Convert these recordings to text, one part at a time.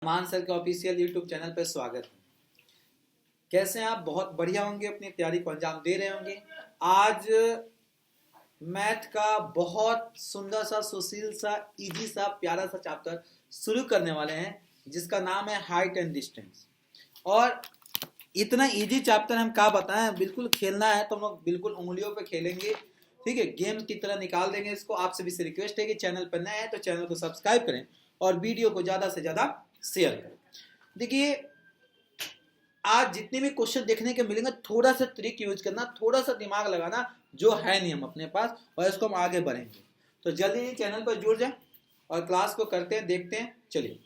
मान सर के official YouTube channel पर स्वागत है। कैसे हैं आप? बहुत बढ़िया होंगे, अपनी तैयारी को अंजाम दे रहे होंगे। आज मैथ का बहुत सुंदर सा, सुशील सा, इजी सा, प्यारा सा चैप्टर शुरू करने वाले हैं जिसका नाम है हाइट एंड डिस्टेंस। और इतना इजी चैप्टर हम क्या बताएं, बिल्कुल खेलना है तो हम लोग बिल्कुल उंगलियों पे खेलेंगे, ठीक है, गेम की तरह निकाल देंगे इसको। आप सभी से रिक्वेस्ट है कि चैनल पर नए हैं तो चैनल को सब्सक्राइब करें और वीडियो को ज्यादा से ज्यादा शेयर करें। देखिए, आज जितने भी क्वेश्चन देखने के मिलेंगे थोड़ा सा ट्रिक यूज करना, थोड़ा सा दिमाग लगाना, जो है नहीं हम अपने पास, और इसको हम आगे बढ़ेंगे। तो जल्दी चैनल पर जुड़ जाए और क्लास को करते हैं, देखते हैं। चलिए,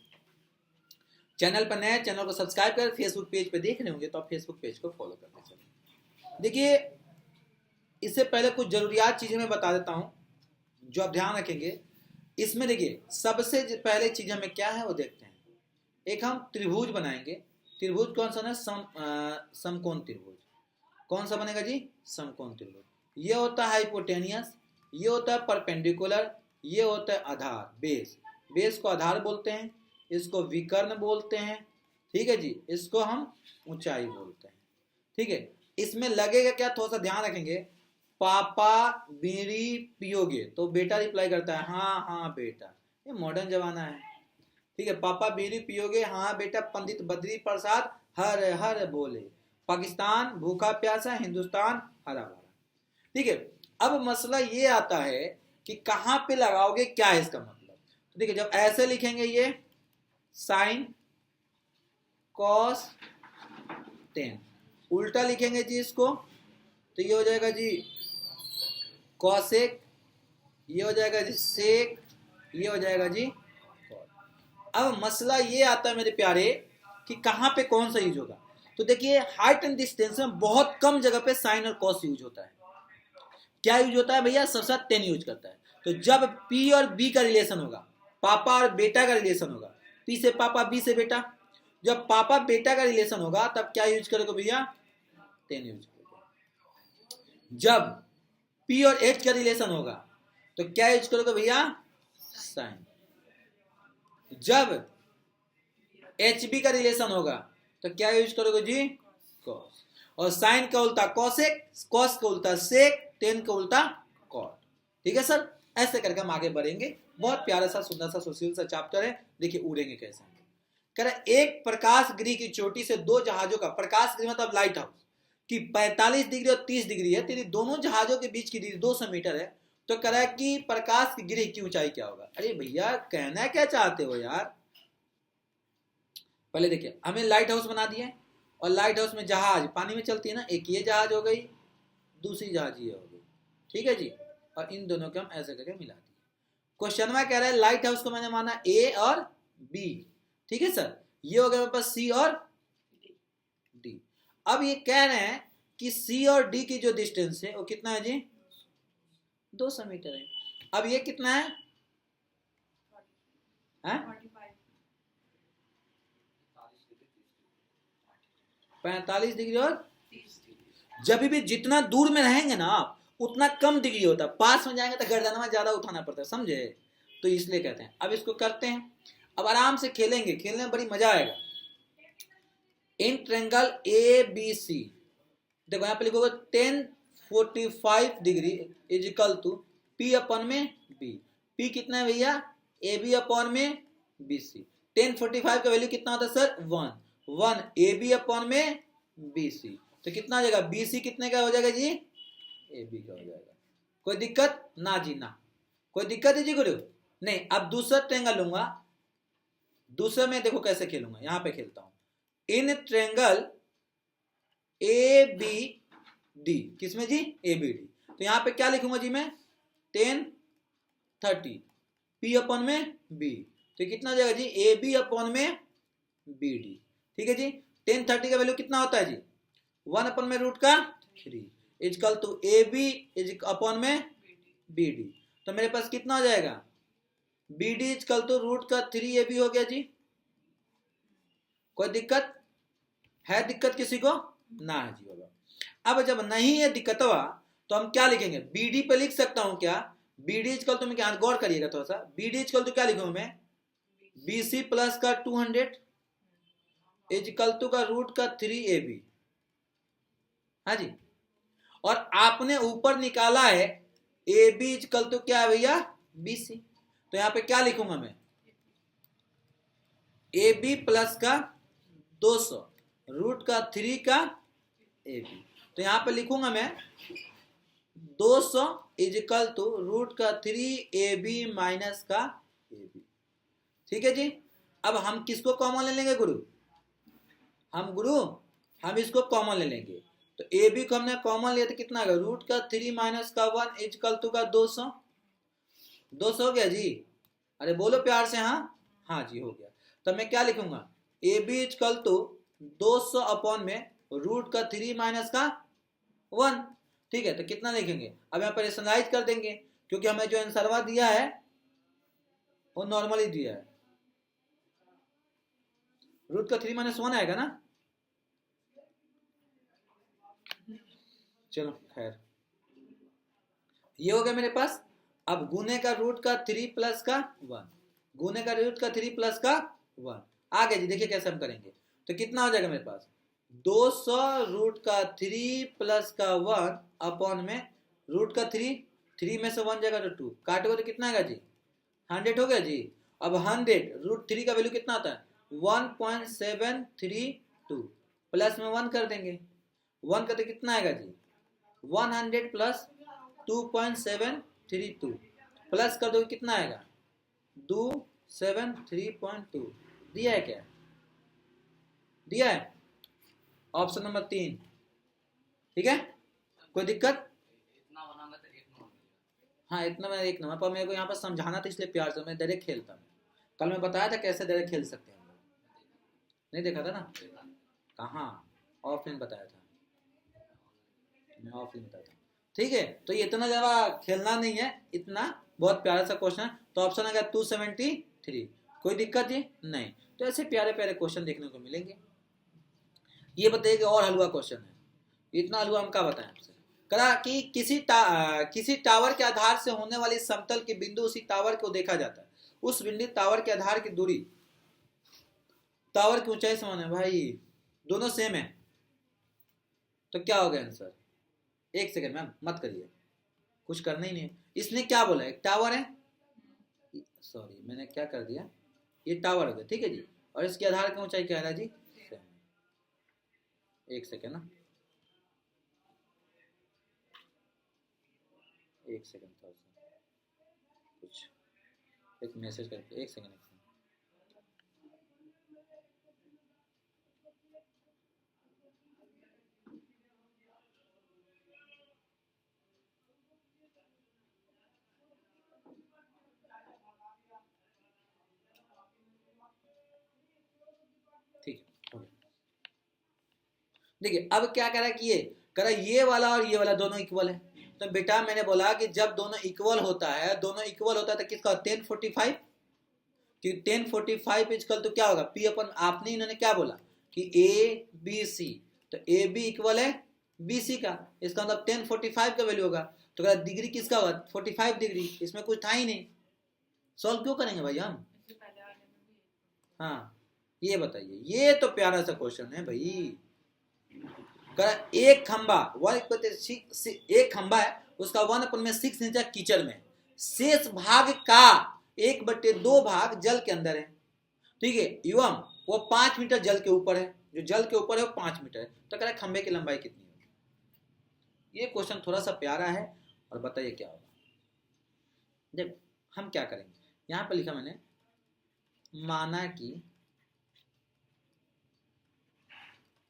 चैनल पर नए, चैनल को सब्सक्राइब कर, फेसबुक पेज पे देख रहे होंगे तो आप फेसबुक पेज को फॉलो करते चलिए। देखिए, इससे पहले कुछ जरूरियात चीजें मैं बता देता हूं जो आप ध्यान रखेंगे इसमें। देखिए, सबसे पहले चीज हमें क्या है वो देखते हैं। एक हम त्रिभुज बनाएंगे। त्रिभुज कौन सा है? समकोण त्रिभुज। कौन सा बनेगा जी? समकोण त्रिभुज। ये होता है हाइपोटेनियस, ये होता है परपेंडिकुलर, ये होता है आधार, बेस। बेस को आधार बोलते हैं, इसको विकर्ण बोलते हैं, ठीक है जी। इसको हम ऊंचाई बोलते हैं, ठीक है। इसमें लगेगा क्या, थोड़ा सा ध्यान रखेंगे। पापा बीड़ी पियोगे तो बेटा रिप्लाई करता है हाँ हाँ बेटा। ये मॉडर्न जमाना है, ठीक है। पापा बीड़ी पियोगे? हाँ बेटा। पंडित बद्री प्रसाद हर हर बोले। पाकिस्तान भूखा प्यासा, हिंदुस्तान हरा भरा, ठीक है। अब मसला ये आता है कि कहां पे लगाओगे, क्या है इसका मतलब। तो देखिए, जब ऐसे लिखेंगे ये साइन कॉस टेन, उल्टा लिखेंगे जी इसको तो ये हो जाएगा जी कॉसेक, ये हो जाएगा जी सेक, ये हो जाएगा जी कॉट। अब मसला ये आता है मेरे प्यारे कि कहां पे कौन सा यूज होगा। तो देखिए, हाइट एंड डिस्टेंस में बहुत कम जगह पे साइन और कॉस यूज होता है। क्या यूज होता है भैया? सबसे ज्यादा टेन यूज करता है। तो जब पी और बी का रिलेशन होगा, पापा और बेटा का रिलेशन होगा, पी से पापा बी से बेटा, जब पापा बेटा का रिलेशन होगा तब क्या यूज करोगे भैया? टेन यूज करोगे। जब पी और एच का रिलेशन होगा तो क्या यूज करोगे भैया? साइन। जब एच बी का रिलेशन होगा तो क्या यूज करोगे जी? कॉस। और साइन का उल्टा कॉसेक, कॉस का उल्टा सेक, टेन का उल्टा कॉट, ठीक है सर। ऐसे करके हम आगे बढ़ेंगे। बहुत प्यारा सा, सुंदर सा, सुशील सा चैप्टर है। देखिए उड़ेंगे कैसे। कह रहा एक प्रकाश गृह की चोटी से दो जहाजों का, प्रकाश गृह मतलब लाइट हाउस की 45 डिग्री और 30 डिग्री है, तेरी दोनों जहाजों के बीच की दूरी 200 मीटर है। तो कह रहा है कि प्रकाश की गृह की ऊंचाई क्या होगा। अरे भैया, कहना क्या चाहते हो यार? पहले देखिए, हमें लाइट हाउस बना दिया और लाइट हाउस में जहाज पानी में चलती है ना, एक ये जहाज हो गई, दूसरी जहाज ये हो गई, ठीक है जी। और इन दोनों को हम ऐसे करके मिला दिए। क्वेश्चन में कह रहा है लाइट हाउस को मैंने माना ए और बी, ठीक है सर। ये हो गया मेरे पास सी और डी। अब ये कह रहे हैं कि सी और डी की जो डिस्टेंस है वो कितना है जी? 200 मीटर है। अब ये कितना है? 45 डिग्री और 30 डिग्री। जब भी जितना दूर में रहेंगे ना आप उतना कम डिग्री होता है, पास में जाएंगे तो गर्दन में ज्यादा उठाना पड़ता है, समझे? तो इसलिए कहते हैं। अब इसको करते हैं, अब आराम से खेलेंगे, खेलने में बड़ी मजा आएगा। इन ट्रायंगल ए बी सी, देखो यहाँ पे लिखोगे 1045 degree is equal to P upon में बी। पी कितना है भैया? ए बी अपन में बी सी। 1045 का वैल्यू कितना होता है सर? 1 ए बी अपन में बी सी। तो कितना हो जाएगा? बी सी कितने का हो जाएगा जी? ए बी का हो जाएगा। कोई दिक्कत ना जी? ना कोई दिक्कत है जी गुरु? नहीं। अब दूसरा ट्रायंगल लूंगा, दूसरे में देखो कैसे खेलूंगा, यहां पे खेलता हूं। In triangle A B D, किसमें जी? ए बी डी। तो यहां पे क्या लिखूंगा जी मैं? 1030 पी अपन में बी। तो कितना हो जाएगा जी? ए बी अपन में बी डी, ठीक है जी। 1030 का वैल्यू कितना होता है जी? 1 अपन में रूट का 3 equal to A B is upon में बी डी। तो मेरे पास कितना हो जाएगा? B D equal to root का 3 ए बी हो गया जी। कोई दिक्कत है? दिक्कत किसी को ना है जी बाबा। अब जब नहीं है दिक्कत हुआ तो हम क्या लिखेंगे? बी डी पे लिख सकता हूं क्या? बी डी इजकल टू, मैं क्या गौर करिएगा थोड़ा सा, बी डी इजकल टू क्या लिखूंगा मैं? बी सी प्लस का 200 इजकल टू का रूट का 3ab। हाँ जी, और आपने ऊपर निकाला है ए बी इजकल टू क्या है भैया, BC। तो यहां पे क्या लिखूंगा मैं, ए बी प्लस का 200 रूट का 3 का ए बी। तो यहां पे लिखूंगा मैं 200 इजकल टू रूट का 3ab माइनस का ए बी। ठीक है जी। अब हम किसको कॉमन ले लेंगे गुरु, हम इसको कॉमन ले लेंगे। तो ए बी को हमने कॉमन लिया तो कितना आएगा, रूट का 3 माइनस का 1 इजकल टू का 200। 200 हो गया जी, अरे बोलो प्यार से, हाँ हाँ जी हो गया। तो मैं क्या लिखूंगा, A B equal to 200 upon में रूट का 3 माइनस का 1। ठीक है, तो कितना लिखेंगे, अब यहाँ पर रेशनलाइज कर देंगे क्योंकि हमें जो आंसरवा दिया है वो नॉर्मली दिया है। रूट का 3 माइनस 1 आएगा ना, चलो खैर ये हो गया मेरे पास। अब गुने का रूट का 3 प्लस का 1, गुने का रूट का 3 प्लस का 1 आ गया जी। देखिए कैसे हम करेंगे, तो कितना हो जाएगा मेरे पास 200 रूट का 3 प्लस का 1 अपॉन में रूट का 3, 3 में से 1 जाएगा तो 2 काटोगे तो कितना आएगा जी, 100 हो गया जी। अब 100 रूट 3 का वैल्यू कितना आता है 1.732 प्लस में 1 कर देंगे, 1 करते कितना आएगा जी 100 प्लस 2.732 प्लस कर दो कितना आएगा 273.2। दिया है क्या, दिया है ऑप्शन नंबर 3। ठीक है, कोई दिक्कत, हाँ इतना मैं 1 नंबर पर, मेरे को यहाँ पर समझाना था इसलिए प्यार से मैं डायरेक्ट खेलता हूँ। कल मैं बताया था कैसे डायरेक्ट खेल सकते हैं, नहीं देखा था ना, कहाँ ऑफलाइन बताया था, मैं ऑफलाइन बताया था। ठीक है, तो ये इतना ज़्यादा खेलना नहीं है, इतना बहुत प्यारा सा क्वेश्चन है। तो ऑप्शन आ गया 273, कोई दिक्कत जी नहीं। तो ऐसे प्यारे प्यारे क्वेश्चन देखने को मिलेंगे। ये बताइए कि और हलवा क्वेश्चन है, इतना हलवा हम क्या बताएं आपसे। कहा कि किसी टावर के आधार से होने वाली समतल के बिंदु उसी टावर को देखा जाता है, उस बिंदु टावर के आधार की दूरी टावर की ऊंचाई समान है। भाई दोनों सेम है, तो क्या हो गया आंसर, 1 सेकंड मैम मत करिए, कुछ करना ही नहीं है। इसने क्या बोला, एक टावर है, सॉरी मैंने क्या कर दिया, ये टावर हो गया ठीक है जी, और इसके आधार की ऊंचाई क्या है जी, 1 सेकंड ना, 1 सेकंड था कुछ, एक मैसेज करके 1 सेकंड। ठीक है, देखिए अब क्या करा कि ये वाला और ये वाला दोनों इक्वल है। तो बेटा मैंने बोला कि जब दोनों इक्वल होता है, तो किसका 1045, कि 1045 इजकल तो क्या होगा P अपन, आपने इन्होंने क्या बोला कि ए बी सी, तो ए बी इक्वल है बी सी का, इसका मतलब 1045 का वैल्यू होगा। तो डिग्री किसका होगा 45 डिग्री, इसमें कुछ था ही नहीं, सॉल्व क्यों करेंगे भाई हम। हाँ ये बताइए, ये तो प्यारा सा क्वेश्चन है भाई। एक खंबा एक खंबा है, उसका 1/6 नीचे कीचड़ में, शेष भाग का 1/2 भाग जल के अंदर है। ठीक है, एवं वो 5 मीटर जल के ऊपर है, जो जल के ऊपर है वो 5 मीटर है। तो कह रहा है खंबे की लंबाई कितनी होगी। ये क्वेश्चन थोड़ा सा प्यारा है, और बताइए क्या होगा। देख हम क्या करेंगे, यहां पर लिखा मैंने, माना कि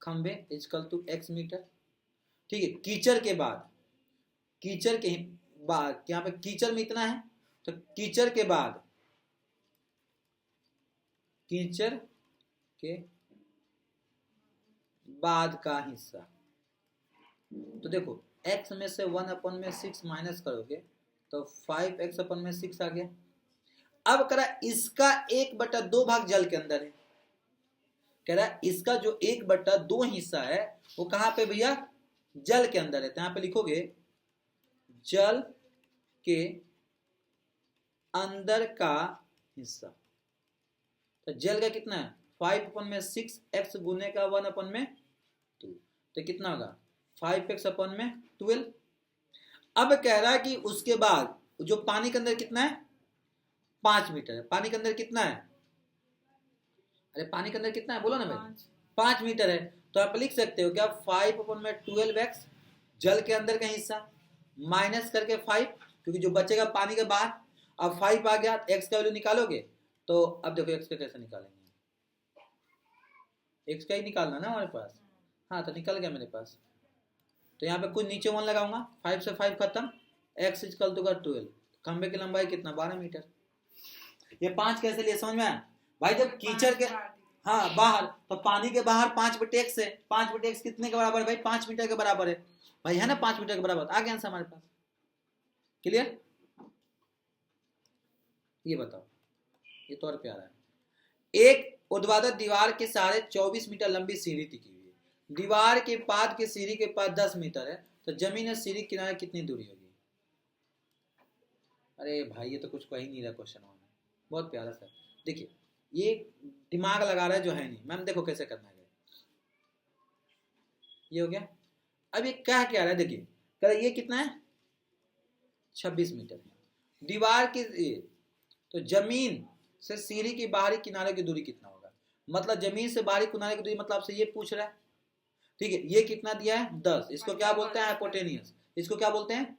खंबे इजकल टू x मीटर। ठीक है, कीचड़ के बाद यहाँ पे कीचड़ में इतना है, तो कीचड़ के बाद का हिस्सा, तो देखो x में से 1/6 माइनस करोगे तो 5x/6 आ गया। अब कह रहा इसका 1/2 भाग जल के अंदर है, कह रहा इसका जो 1/2 हिस्सा है वो कहां पे भैया, जल के अंदर है। तो यहां पे लिखोगे जल के अंदर का हिस्सा, तो जल का कितना है 5/6 x गुने का 1/2, तो कितना होगा 5x/12। अब कह रहा है कि उसके बाद जो पानी के अंदर कितना है 5 मीटर है। पानी के अंदर कितना है, अरे पानी के अंदर कितना है बोलो ना भाई, 5 मीटर है। तो आप लिख सकते हो क्या 5/12x जल के अंदर का हिस्सा माइनस करके 5, क्योंकि जो बचेगा पानी के बाहर। अब 5 आ गया, x का वैल्यू निकालोगे तो अब देखो x का कैसे निकालेंगे, x का ही निकालना ना हमारे पास। हाँ तो निकल गया मेरे पास। तो यहाँ पे कुछ नीचे 1 लगाऊंगा, 5 से 5 खत्म, x इक्वल टू 12। खंबे की लंबाई कितना 12 मीटर। ये 5 कैसे लिए समझ में आया भाई, जब कीचड़ के हाँ बाहर, तो पानी के बाहर 5/x है, 5/x कितने के बराबर है भाई 5 मीटर के बराबर है भाई, है ना 5 मीटर के बराबर। आ गया आंसर हमारे पास, क्लियर। ये बताओ, ये तो और प्यारा है। एक ऊर्ध्वाधर दीवार के सहारे 24 मीटर लंबी सीढ़ी टिकी हुई है। दीवार के पाद के सीढ़ी के पास 10 मीटर है, तो जमीन और सीढ़ी किनारे कितनी दूरी होगी। अरे भाई ये तो कुछ कह ही नहीं रहा क्वेश्चन में, बहुत प्यारा सा। देखिए ये दिमाग लगा रहा है जो है नहीं, मैम देखो कैसे करना है। ये हो गया। अब ये क्या रहा है, देखिए कह ये कितना है 26 मीटर है। दीवार की तो जमीन से सीढ़ी की बाहरी किनारे की दूरी कितना होगा, मतलब जमीन से बाहरी किनारे की दूरी, मतलब आपसे ये पूछ रहा है। ठीक है, ये कितना दिया है 10, इसको क्या बोलते हैं हाइपोटेनियस, इसको क्या बोलते हैं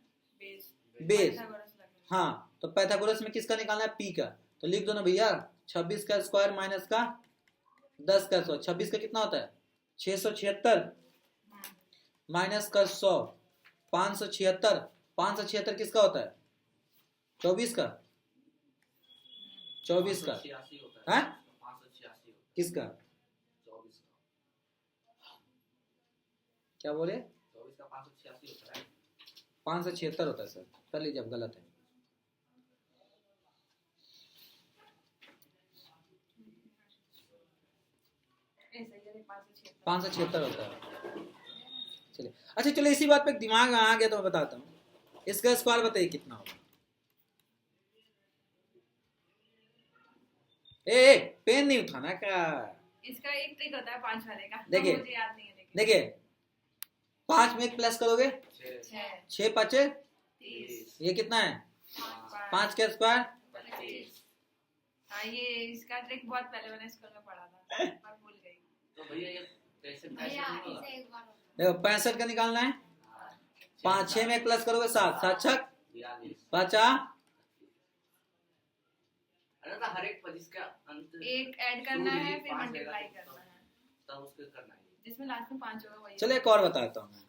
बेस। हाँ तो पाइथागोरस में किसका निकालना है पी का, तो लिख दो ना भैया 26 का स्क्वायर माइनस का 10 का 100। 26 का कितना होता है 676 माइनस का 100 576। 576 किसका होता है 24 का, 24 का है किसका, क्या बोले 576 होता है सर, कर लीजिए अब गलत है। पाँच सौ छिहत्तर होता है। चलिए अच्छा, चलो इसी बात पे दिमाग आ गया तो मैं बताता हूँ। इसका स्क्वायर बताइए कितना होगा। ए पेन नहीं उठाना का, इसका एक ट्रिक होता है 5 वाले का, देखिए मुझे याद नहीं है। देखिए 5 में 1 प्लस करोगे 6 5 30, ये कितना है 5 का स्क्वायर 25। हाँ ये इसका ट्रिक बहुत पहले मैंने स्कूल में पढ़ा था पर भूल गई। तो भैया ये देखो 65 का निकालना है, 5 6 में 1 प्लस करोगे 7 7 छक 50। हर एक 25 का अंत एक ऐड करना है फिर मल्टीप्लाई करना है, तब उसको करना है, जिसमें लास्ट में 5 होगा वही। चलो एक और बताता हूँ मैं,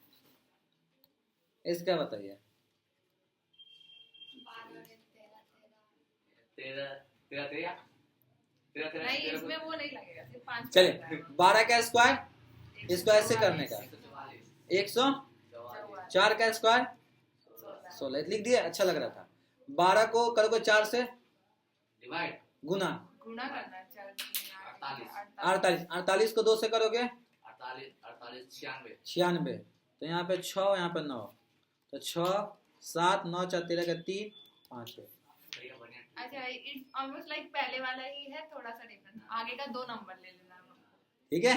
इसका बताइए 13 नहीं इसमें वो नहीं लगेगा, सिर्फ 5। चलिए 12 का स्क्वायर, इसको ऐसे करने का 104 का स्क्वायर 16 लिख दिया, अच्छा लग रहा था। 12 को करोगे 4 से डिवाइड गुना करना है 48, 48 को 2 से करोगे 48 96। तो यहाँ पे 6 यहाँ पे 9, तो 6 7 9 4 13 का 3 5 है। अच्छा इट्स ऑलमोस्ट लाइक पहले वाला ही है, थोड़ा सा डिफरेंट, आगे का 2 नंबर ले लेना। ठीक है,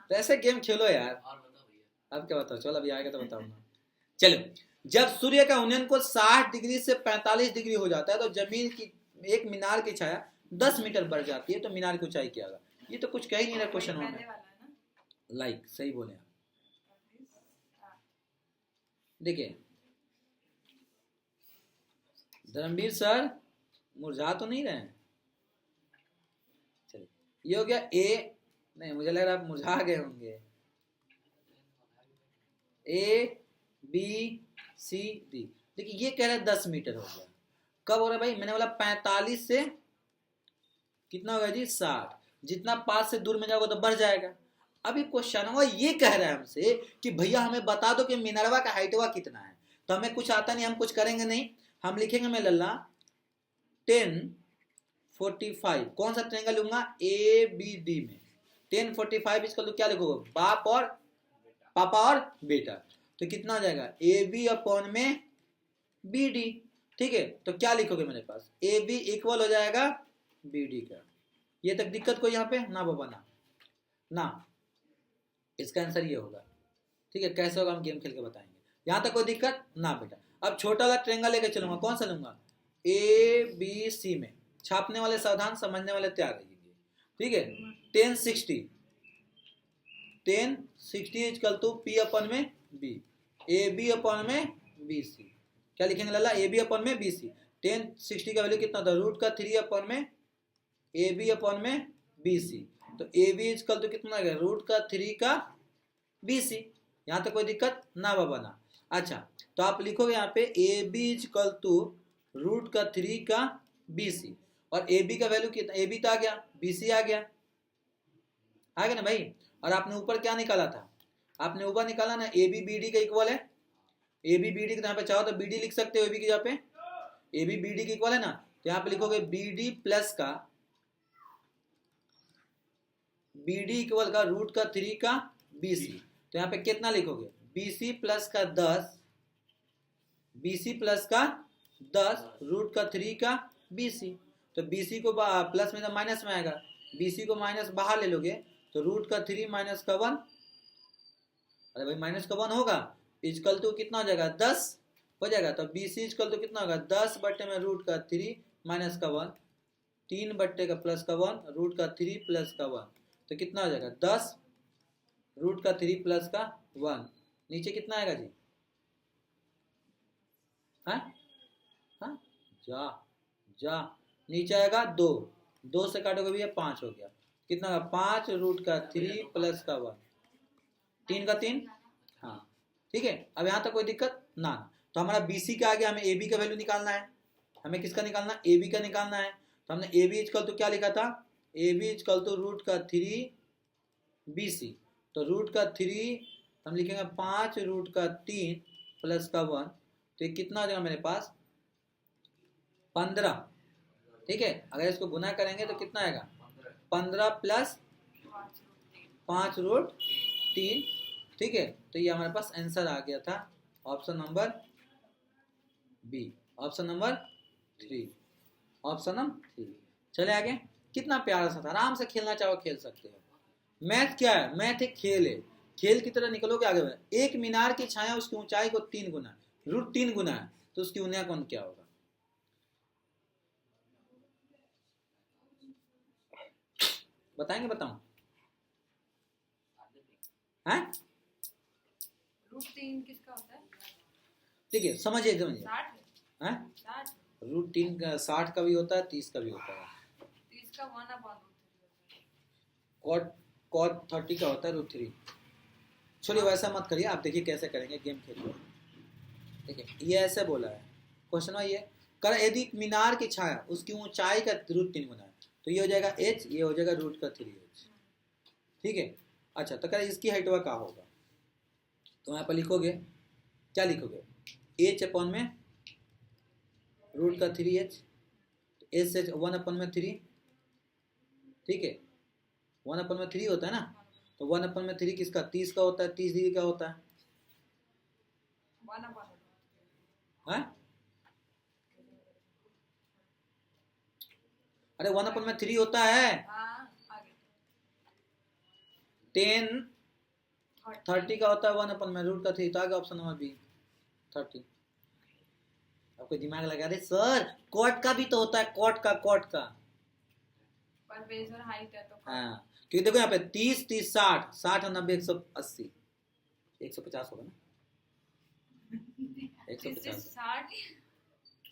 तो ऐसे गेम खेलो यार। और बताओ भैया, अब क्या बताओ, चलो अभी आएगा तो बताऊँ ना। चलो, जब सूर्य का उन्नयन को 60 डिग्री से 45 डिग्री हो जाता है तो जमीन की एक मीनार की छाया 10 मीटर बढ़ जाती है, तो मीनार की ऊंचाई क्या होगा। ये तो कुछ कह ही नहीं रहा क्वेश्चन में। लाइक सही बोले आप। देखिए धर्मवीर सर मुरझा तो नहीं रहे हैं। चलिए ये हो गया ए, नहीं मुझे लग रहा है आप मुरझा गए होंगे। ए बी सी डी, देखिए ये कह रहा है 10 मीटर हो गया। कब हो रहा है भाई, मैंने बोला 45 से कितना होगा जी 60, जितना 5 से दूर में जाओगे तो बढ़ जाएगा। अभी क्वेश्चन हुआ ये कह रहा है हमसे कि भैया हमें बता दो कि मिनरवा का हाइटवा कितना है। तो हमें कुछ आता नहीं, हम कुछ करेंगे नहीं, हम लिखेंगे मैं लल्ला 10 45। कौन सा ट्रायंगल लूंगा ए बी डी में 10 45 इसका तो क्या लिखोगे बाप और पापा और बेटा, तो कितना हो जाएगा ए बी अपॉन में बी डी। ठीक है, तो क्या लिखोगे मेरे पास ए बी इक्वल हो जाएगा बी डी का। ये तक दिक्कत कोई यहाँ पे ना बाबा ना, ना, इसका आंसर ये होगा। ठीक है, कैसे होगा हम गेम खेल के बताएंगे। यहाँ तक कोई दिक्कत ना बेटा। अब छोटा वाला ट्रेंगल लेके चलूंगा, कौन सा लूंगा, ABC में। छापने वाले सावधान, समझने वाले तैयार रहिए। ठीक है, 1060 इजकल टू P अपन में B, AB अपन में BC। क्या लिखेंगे लाला, AB अपन में BC। 1060 का वैल्यू कितना होता है, रूट का 3 अपन में AB अपन में BC। तो AB इजकल टू कितना है, रूट का 3 का BC। यहाँ तक कोई दिक्कत ना बाबा ना। अच्छा, तो आप लिखोगे यहाँ पे AB इजकल टू रूट का 3 का BC, और AB का वैल्यू कितना, AB तो आ गया, BC आ गया ना भाई। और आपने ऊपर क्या निकाला था, आपने ऊपर निकाला ना AB BD का इक्वल है। AB BD के यहाँ पे चाहो तो BD लिख सकते हो, AB की जगह पे AB BD के इक्वल है ना, तो यहाँ पे लिखोगे BD प्लस का BD इक्वल का रूट का 3 का BC। तो यहाँ पे कितना लिखोगे, BC प्लस का 10 रूट का 3 का BC। तो BC को प्लस में माइनस में आएगा, BC को माइनस बाहर ले लोगे तो रूट का 3 माइनस का 1, अरे भाई माइनस का 1 होगा, इजकल टू कितना हो जाएगा, 10 हो जाएगा। तो BC इजकल टू कितना होगा, 10 बट्टे में रूट का 3 माइनस का 1, 3 बट्टे का प्लस का 1, रूट का 3 प्लस का 1। तो कितना हो जाएगा, 10 रूट का 3 प्लस का 1। नीचे कितना आएगा जी, हाँ जा नीचे आएगा 2 से काटोगे भैया 5 हो गया। कितना होगा, 5 रूट का 3 प्लस का 1, 3 का 3। हाँ ठीक है, अब यहाँ तक कोई दिक्कत ना। तो हमारा BC का आ गया, हमें AB का वैल्यू निकालना है। हमें किसका निकालना है, AB का निकालना है। तो हमने AB इजकल तो क्या लिखा था, AB इजकल तो रूट का 3 BC। तो रूट का 3 हम लिखेंगे 5 रूट का 3 प्लस का 1। तो ये कितना हो जाएगा मेरे पास, 15। ठीक है, अगर इसको गुना करेंगे तो कितना आएगा, 15 प्लस 5 रूट 3। ठीक है, तो ये हमारे पास आंसर आ गया था, option number B, option number 3, option number 3। चले आगे, कितना प्यारा सा था, आराम से खेलना चाहो खेल सकते हो। मैथ क्या है, मैथ एक खेल है, खेल की तरह निकलोगे आगे बढ़े। एक मीनार की छाया उसकी ऊंचाई को 3 गुना, रूट 3 गुना है, तो उसकी ऊंचाई कौन क्या होगा, बताएंगे, बताऊं, हैं रूट 3 किसका होता है, ठीक है समझिए 60 हैं। 60 रूट 3 का 60 का भी होता है, 30 का भी होता है, 30 का 1 अपॉन कॉट 30 का होता है रूट 3। छोड़िए वैसा मत करिए, आप देखिए कैसे करेंगे, गेम खेलिए। ठीक है, ये ऐसे बोला है क्वेश्चन में, ये कर यदि मीनार की छाया उसकी ऊंचाई का रूट 3 गुना है, तो ये हो जाएगा h, ये हो जाएगा रूट का 3h। ठीक है, अच्छा तो कर इसकी हाइट का होगा, तो यहाँ पर लिखोगे, क्या लिखोगे, h अपन में रूट का 3h, h से 1 अपन में 3। ठीक है, 1 अपन में 3 होता है ना, तो 1 अपन में 3 किसका, 30 का होता है, 30 डिग्री का होता है, 1 अपॉन हैं? अरे 1 अपन में 3 होता है, आगे 10 30 का होता है, 1 अपन में रूट का 3। तो आगे ऑप्शन नंबर B 30। आपको दिमाग लगा रहे सर, कॉट का भी तो होता है, कॉट का पर बेस और हाइट है तो हाँ, क्योंकि देखो यहाँ पे 30 30 60 60 और 90 180 150 होगा ना, 150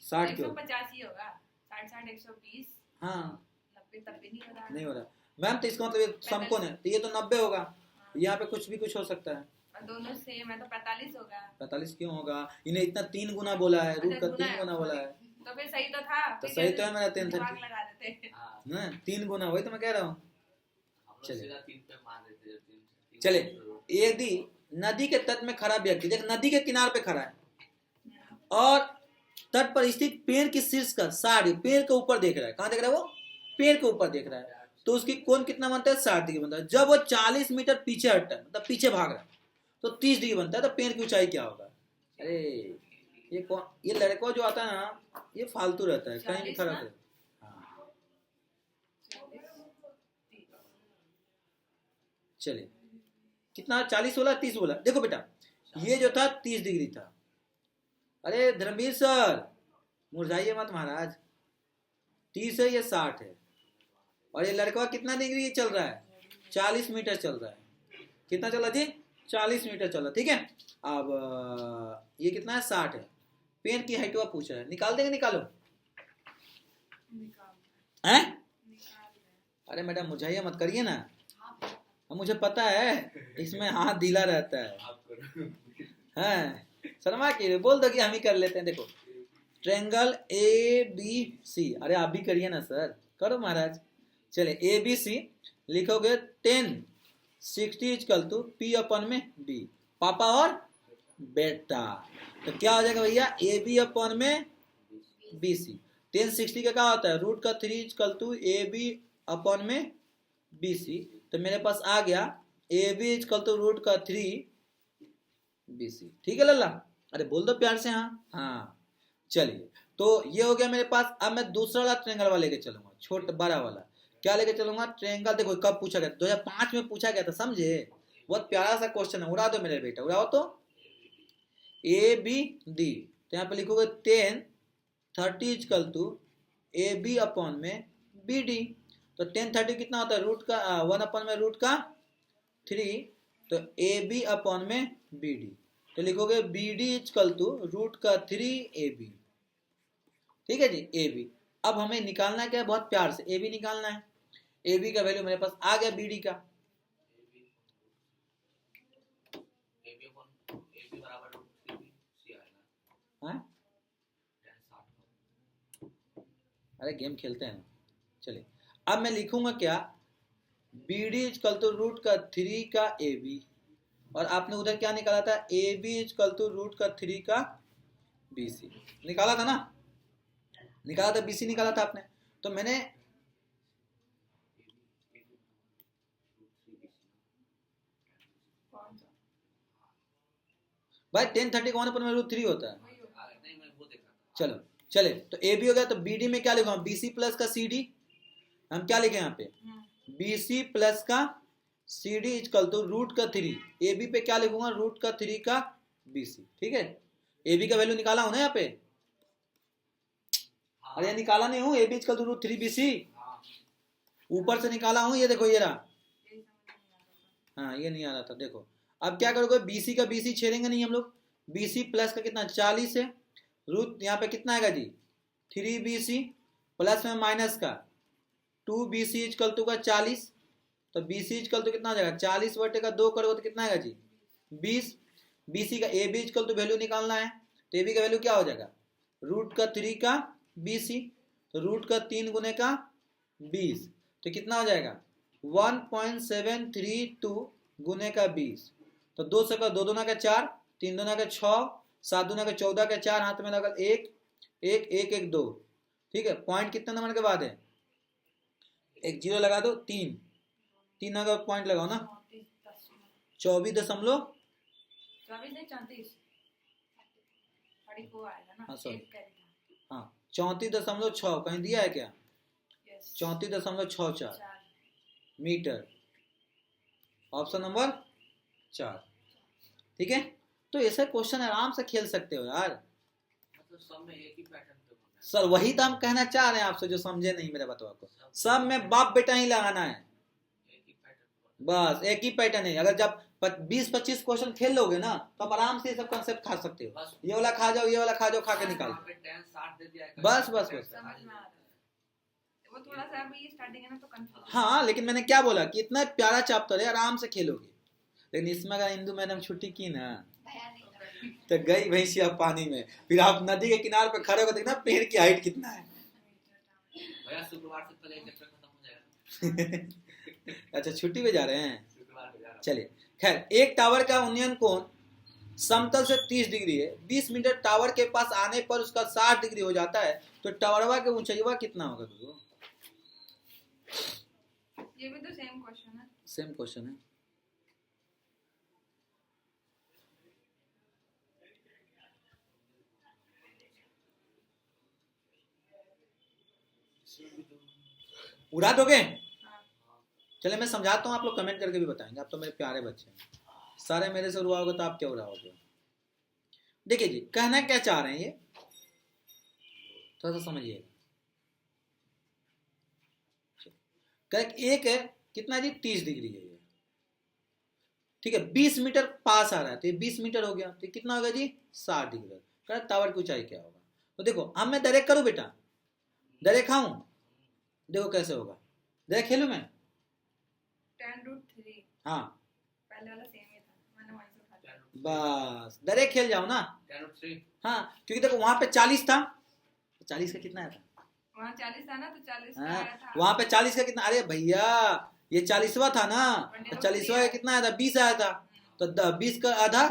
60 क्यों, 150 ही होगा, 60 60 120, हाँ 90 तब भी नहीं हो रहा, नहीं हो रहा मैम। तो इसका मतलब ये समकोण है, तो ये तो 90 होगा, यहाँ पे कुछ भी कुछ हो सकता है। और दोनों सेम है तो 45 होगा। 45 क्यों होगा, इन्हें इतना 3 गुना बोला है, रूट का 3 गुना बोला है, तो फिर सही तो था, तो सही तो है मेरा 10 दिमाग 30 लगा देते। हाँ, ना, 3 गुना, वही तो मैं कह रहा हूँ। हम लोग चलिए। सीधा 3 पे मान देते हैं, 3 चले, यदि नदी के तट में खड़ा व्यक्ति, देख नदी के किनारे पे खड़ा है और तट पर स्थित पेड़ की शीर्ष का साड़ी पेड़ के ऊपर देख रहा है, कहाँ देख रहा है वो, पेड़ के ऊपर देख रहा है, तो उसकी कोण कितना बनता है, 60 डिग्री बनता है। जब वो 40 मीटर पीछे हटता है, मतलब पीछे भाग रहा है, तो 30 डिग्री बनता है। तो पेड़ की ऊंचाई क्या होगा, अरे ये लड़का जो आता है ना, ये फालतू रहता है, कहीं भी खड़ा रहता है। चलिए कितना 40 बोला 30 बोला, देखो बेटा ये जो था 30 डिग्री था। अरे धर्मवीर सर मुरझाइए मत महाराज, 30 है ये 60 है, और ये लड़का कितना डिग्री चल रहा है, 40 मीटर चल रहा है। कितना चला जी, 40 मीटर चला, ठीक है। अब ये कितना है, 60 है। पेन की हाइट पूछा है, निकाल देंगे, निकालो हैं। अरे मैडम मुझे मत करिए ना, मुझे पता है इसमें हाथ ढीला रहता है शर्मा के बोल दो कि हम ही कर लेते हैं। देखो ट्रेंगल ए बी सी, अरे आप भी करिए ना सर, करो महाराज। चले ए बी सी लिखोगे 10 60 इक्वल टू पी अपन में बी, पापा और बेटा। तो क्या हो जाएगा भैया, ए बी अपन में बी सी। 10 60 का क्या होता है, रूट का 3 equal to A B upon में बी सी। तो मेरे पास आ गया A B equal to root का 3 बी सी, ठीक है लल्ला। अरे बोल दो प्यार से हाँ। चलिए तो ये हो गया मेरे पास। अब मैं दूसरा वाला ट्रेंगल वाला लेके चलूंगा, छोटा बड़ा वाला। क्या लेके चलूंगा, ट्रेंगल। देखो कब पूछा गया, 2005 में पूछा गया था, समझे। बहुत प्यारा सा क्वेश्चन है, उड़ा दो मेरे बेटा, उड़ाओ तो। ए बी डी, तो यहाँ पे लिखोगे 10 30 equal to A B upon में बी डी। तो 10 30 कितना होता है, रूट का 1 अपॉन में रूट का 3, तो ए बी अपॉन में बी डी। तो लिखोगे B D equal to root का 3 ए बी, ठीक है जी, ए बी। अब हमें निकालना क्या है, बहुत प्यार से ए बी निकालना है। ए बी का वैल्यू मेरे पास आ गया बी डी का, अरे गेम खेलते हैं ना। चलिए अब मैं लिखूंगा क्या, B D equal to root का 3 का ए बी, और आपने उधर क्या निकाला था, A B equal to root का 3 का बी सी निकाला था ना, निकाला था, बी सी निकाला था आपने। तो मैंने भाई 10 30 का 1 पर रूट 3 होता है। चलो चले, तो ए बी हो गया, तो बी डी में क्या लिखूंगा, बी सी प्लस का सी डी। हम क्या लिखे यहाँ पे, बी सी प्लस का C D equal to root का 3। ए बी पे क्या लिखूंगा, रूट का 3 का बी सी, ठीक है। ए बी का वैल्यू निकाला हूं ना यहाँ पे, अरे निकाला नहीं हूं, A B equal to root 3 B C, ऊपर से निकाला हूं, ये देखो ये रहा। हाँ ये नहीं आ रहा था, देखो। अब क्या करोगे, बीसी का बीसी छेड़ेंगे नहीं हम लोग, बीसी प्लस का कितना 40 है, रूट यहाँ पे कितना आएगा जी 3 बी सी, प्लस में माइनस का 2 बी सी इक्वल टू का 40। तो बी सी इक्वल टू कितना हो जाएगा, 40 बटे का 2 करोगे तो कितना आएगा जी 20। बी सी का A B equal to value निकालना है, तो ए बी का वैल्यू क्या हो जाएगा, रूट का 3 का बी सी, तो रूट का 3 गुने का 20, तो कितना हो जाएगा 1.732 गुने का 20। तो 2 से का 2 दूना का 4, 3 दूना का 6, 7 दूना का 14 का 4, हाथ में लगा 1 1 1 1 2, ठीक है। पॉइंट कितने नंबर के बाद है, एक जीरो लगा दो, 3 3 नंबर पॉइंट लगाओ ना, 24.34 हाँ 34.6 कहीं दिया है क्या, 34.64 मीटर, ऑप्शन नंबर 4, ठीक है। तो ऐसा क्वेश्चन आराम से खेल सकते हो यार, सब में एक ही पैटर्न पे होना है। सर वही तो हम कहना चाह रहे हैं आपसे, जो समझे नहीं मेरे बतवा को, सब में बाप बेटा ही लगाना है, एक ही पैटर्न बस एक ही पैटर्न है। अगर जब 20-25 क्वेश्चन खेल लोगे ना, तो आप आराम से ये सब कंसेप्ट खा सकते हो, ये वाला खा जाओ, ये वाला खा जाओ, खा के निकाल पे 10 60 दे दिया है, बस बस बस। समझ में आ रहा है, वो थोड़ा सा अभी स्टार्टिंग है ना तो कंफ्यूज। हाँ लेकिन मैंने क्या बोला कि इतना प्यारा चैप्टर है, आराम से खेलोगे। लेकिन इसमें अगर इंदू मैडम छुट्टी की ना, तो गई भैंसिया पानी में, फिर आप नदी के किनारे पे खड़े हो देखना पेड़ की हाइट कितना है। भैया शुक्रवार से पहले चैप्टर खत्म हो जाएगा। अच्छा छुट्टी पे जा रहे हैं, शुक्रवार को जा रहा हूं। चलिए खैर। एक टावर का उन्नयन कोण समतल से 30 डिग्री है, 20 मीटर टावर के पास आने पर उसका 60 डिग्री हो जाता है, तो टावरवा के ऊंचाईवा कितना होगा गुरु? ये भी तो सेम क्वेश्चन है, सेम क्वेश्चन है। उड़ा दोगे? चले मैं समझाता हूँ, आप लोग कमेंट करके भी बताएंगे, आप तो मेरे प्यारे बच्चे हैं। सारे मेरे से उड़ाओगे तो आप क्या उड़ाओगे? देखिए जी, कहना क्या चाह रहे हैं ये थोड़ा सा समझिएगा। एक है कितना जी, 30 डिग्री है ये, ठीक है, 20 मीटर पास आ रहा है तो ये 20 मीटर हो गया, तो कितना होगा जी, 60 डिग्री। कह टावर की ऊंचाई क्या होगा? तो देखो अब मैं डायरेक्ट करूं बेटा, डायरेक्ट खाऊं, देखो कैसे होगा, डायरेक्ट खेलूं मैं? 10√3 हाँ पहले वाला सेम ही था, मैंने वहीं से उठा लिया। बस डायरेक्ट खेल जाओ ना। हाँ क्योंकि देखो वहां पे 40 था, 40 का कितना आया था? वहाँ 40 था ना, तो 40 का हाँ, आया था। वहां पे 40 का कितना, अरे भैया ये 40वां था ना, तो 40वां का कितना आया था, 20 आया था, तो 20 का आधा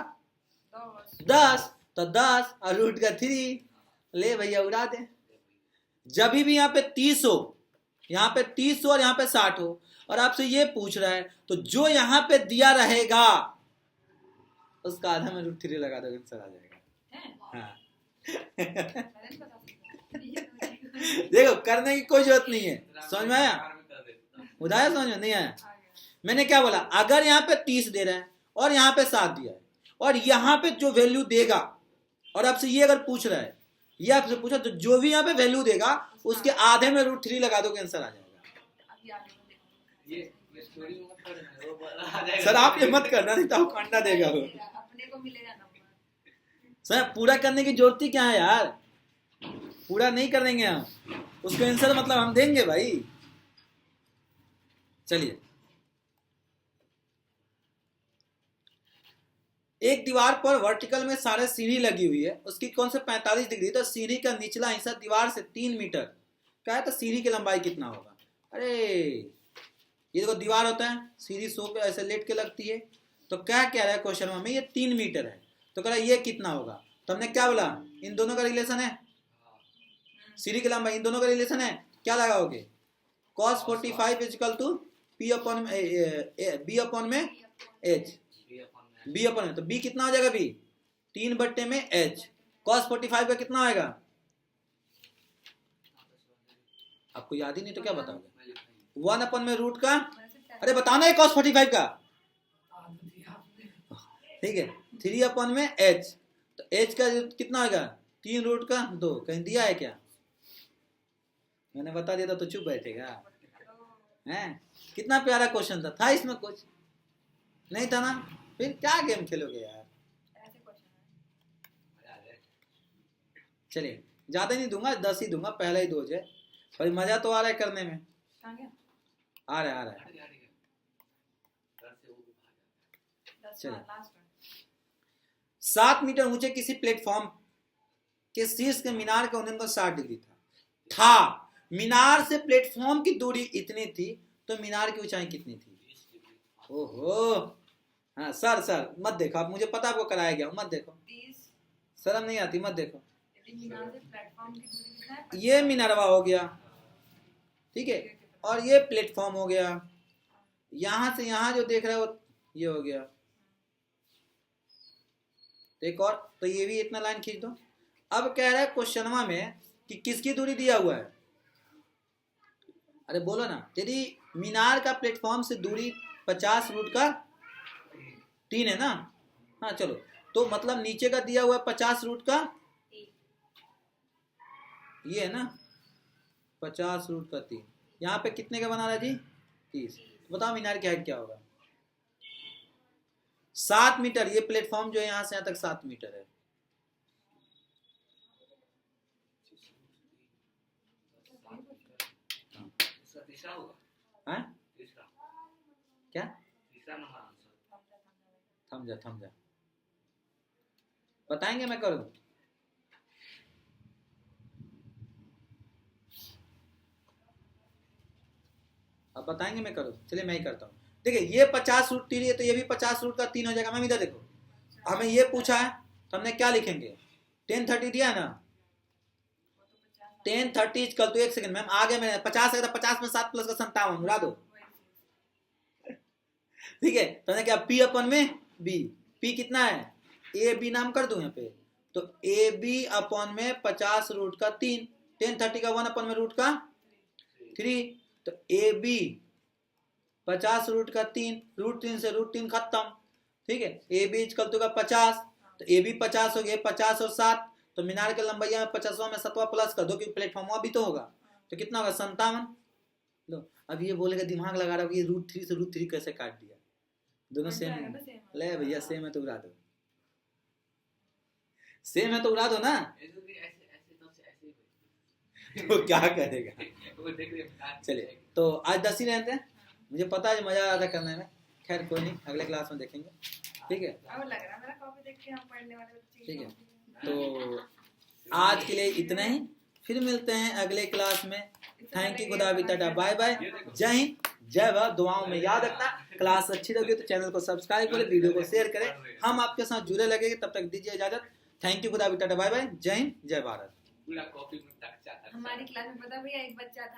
10, तो 10 और रूट का 3, ले भैया उड़ा दे। जब भी यहाँ पे 30 हो, यहाँ पे 30 हो और यहाँ पे 60 हो, और आपसे ये पूछ रहा है, तो जो यहाँ पे दिया रहेगा उसका आधा में रूट 3 लगा दो, आंसर आ जाएगा। हाँ देखो करने की कोई जरूरत नहीं है, समझ में आया? उदाया समझ में नहीं आया? मैंने क्या बोला, अगर यहाँ पे 30 दे रहा है और यहाँ पे 7 दिया है, और यहाँ पे जो वैल्यू देगा, और आपसे ये अगर पूछ रहा है, ये आपसे पूछा, तो जो भी यहाँ पे वैल्यू देगा उसके आधे में रूट 3 लगा दो, आंसर आ जाएगा। सर आप ये मत करना, नहीं तो आपको अंडा देगा वो। अपने को मिलेगा नंबर। सर पूरा करने की जरूरत ही क्या है यार, पूरा नहीं कर देंगे हम, उसको आंसर मतलब हम देंगे भाई। चलिए, एक दीवार पर वर्टिकल में सारे सीढ़ी लगी हुई है, उसकी कौन से 45 डिग्री, तो सीढ़ी का निचला हिस्सा दीवार से 3 मीटर क्या है, तो सीढ़ी की लंबाई कितना होगा? अरे ये देखो दीवार होता है, सीढ़ी सो पे ऐसे लेट के लगती है, तो क्या कह रहा है क्वेश्चन में, ये 3 मीटर है, तो कह रहा है ये कितना होगा? तो हमने क्या बोला, इन दोनों का रिलेशन है, सीढ़ी की लंबाई इन दोनों का रिलेशन है, क्या लगाओगे? cos 45 equal to B upon में एच, बी अपॉन में, तो बी कितना हो जाएगा, बी 3 में एच, cos 45 का कितना आएगा? आपको याद ही नहीं तो क्या बताओगे? 1 अपन में रूट का, अरे बताना है cos 45 का, ठीक है, 3 अपन में h, तो h का कितना आएगा? 3 रूट का 2, कहीं दिया है क्या? मैंने बता दिया था तो चुप बैठेगा हैं? कितना प्यारा क्वेश्चन था इसमें कुछ नहीं था ना, फिर क्या गेम खेलोगे यार। चलिए ज्यादा नहीं दूंगा, 10 ही दूंगा, पहला ही 2 है, भाई मजा तो आ रहा है करने में, आ रहा है। चलिए, 7 मीटर ऊंचे किसी प्लेटफॉर्म के शीर्ष के मीनार का उन्नयन 60 डिग्री था। मीनार से प्लेटफॉर्म की दूरी इतनी थी, तो मीनार की ऊंचाई कितनी थी? ओहो, हाँ सर मत देखो, आप मुझे पता आपको कराया गया, मत देखो, शर्म नहीं आती, मत देखो। ये मीनारवा हो गया, ठीक है, और ये प्लेटफॉर्म हो गया, यहां से यहां जो देख रहे हो ये हो गया, एक और, तो ये भी इतना लाइन खींच दो। अब कह रहा है क्वेश्चनवा में कि किसकी दूरी दिया हुआ है, अरे बोलो ना, यदि मीनार का प्लेटफॉर्म से दूरी 50 रूट का 3 है ना, हाँ चलो, तो मतलब नीचे का दिया हुआ है 50 रूट का, ये है ना 50 रूट का 3, यहाँ पे कितने का बना रहा है जी? 30। बताओ मीनार की हाइट क्या होगा? 7 मीटर, ये प्लेटफॉर्म जो है यहाँ से यहाँ तक 7 मीटर है, हाँ? क्या? थम जा, बताएंगे, मैं कर दूं। अब बताएंगे, मैं करूँ, चलिए मैं ही करता हूँ। देखिए ये 50 रूट 3 है, तो ये भी 50 रूट का 3 हो जाएगा। मैम इधर देखो, हमें ये पूछा है तो हमने क्या लिखेंगे, 1030 दिया है ना, 1030 इक्वल टू, एक सेकंड मैम आ गया, मैंने 50 है, 50 में 7 प्लस का 57 उड़ा दो, ठीक है, तो हमने क्या, पी अपन में बी, पी कितना है, ए बी नाम कर दूं यहाँ पे, तो ए बी अपन में 50 रूट का 3, 1030 का 1 अपन में रूट का 3, तो ए बी 50 रूट का 3, रूट 3 से रूट 3 खत्म, ठीक है। ए बी इक्वल टू का 50, तो ए भी 50 हो गया, 50 और 7, तो मीनार के लंबाइया में 50वां में 7वां प्लस कर दो क्योंकि प्लेटफॉर्म भी तो होगा, तो कितना होगा 57। लो अब ये बोलेगा दिमाग लगा रहा है ये रूट 3 से रूट 3 कैसे काट दिया, दोनों सेम है। ले भैया सेम है तो उड़ा दो, सेम है तो उड़ा दो ना। ऐसे भी ऐसे तो क्या करेगा। वो देख रहे चलिए तो आज 10 ही रहते हैं, मुझे पता है मजा आ रहा था करने में, खैर कोई नहीं अगले क्लास में देखेंगे, ठीक है। अब लग रहा है मेरा कॉपी देख के हम पढ़ने वाले बच्चे ठीक है, तो आज के लिए इतना ही, फिर मिलते हैं अगले क्लास में। थैंक यू, खुदा भी टाटा, बाय बाय, जय हिंद, जय भारत। दुआओं में याद रखना, क्लास अच्छी लगी तो चैनल को सब्सक्राइब करें, वीडियो को शेयर करें, हम आपके साथ जुड़े लगेंगे। तब तक दीजिए इजाजत, थैंक यू, खुदा भी टाटा, बाय बाय, जय हिंद, जय भारत। पूरा कॉपी में टक जाता है। हमारी क्लास में पता भैया एक बच्चा था